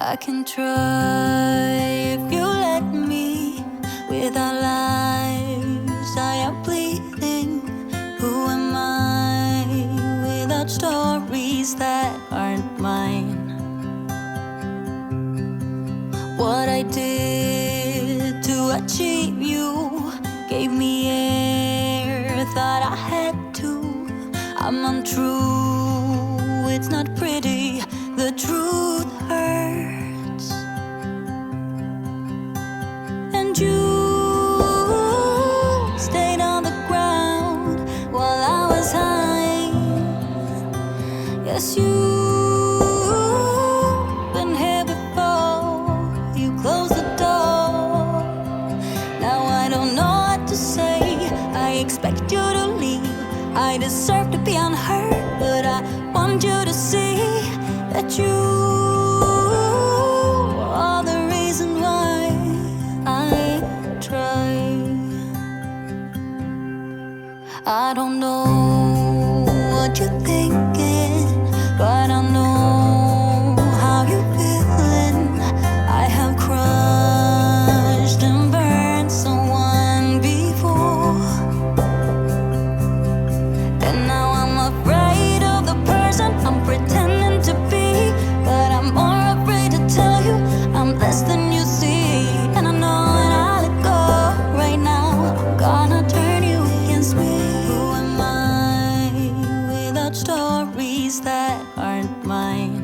I can try if you let me. With our lives, I am bleeding. Who am I without stories that aren't mine? What I did to achieve you gave me air, thought I had to. I'm untrue, it's not pretty, the truth hurts. And you stayed on the ground while I was high. Yes, you've been here before, you closed the door. Now I don't know what to say, I expect you to leave. I deserve to be unheard, but I want you to see that you are the reason why I try. I don't know what you're thinking, but I know how you're feeling. I have crushed and burned someone before, and now I'm afraid of the person I'm pretending to be. But I'm more afraid to tell you I'm less than you see. And I know when I let go right now, I'm gonna turn you against me. Who am I without stories that aren't mine?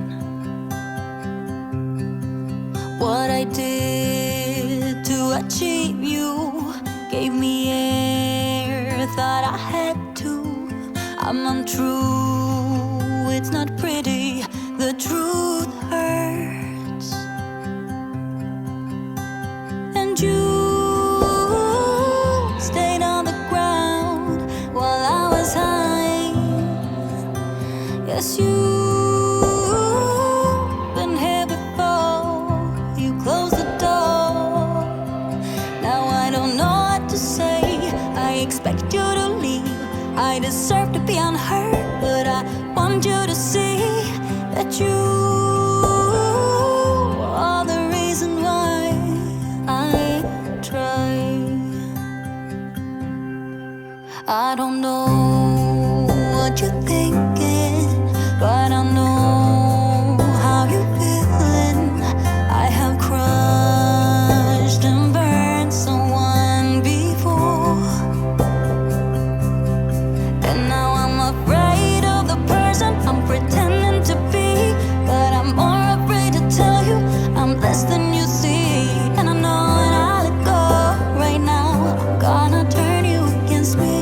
What I did to achieve you gave me air, thought I had to. I'm untrue, it's not pretty, the truth hurts. And you stayed on the ground while I was high. Yes, you've been here before, you closed the door. Now I don't know what to say, I expect you to leave. I deserve to be unheard, but I want you to see that you are the reason why I try. I don't know what you're thinking, but I know how you're feeling. I have crushed and burned someone before, and now I'm afraid of the person I'm pretending to be. But I'm more afraid to tell you I'm less than you see. And I know when I let go right now, I'm gonna turn you against me.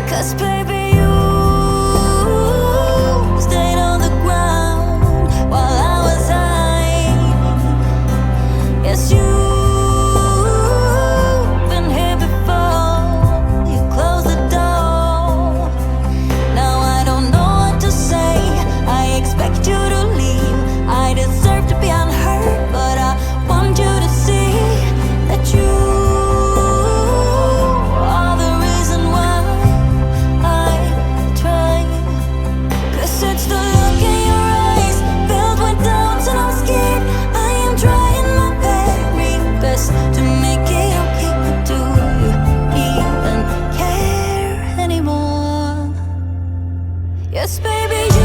'Cause baby, you stayed on the ground while I was high. Yes, you've been here before, you closed the door. Now I don't know what to say, I expect you to leave. I deserve to be unheard, but I want you to see that you are the reason why I try. 'Cause it's the look in your eyes, filled with doubts, and I'm scared. I am trying my very best to make it okay, but do you even care anymore? Yes, baby, you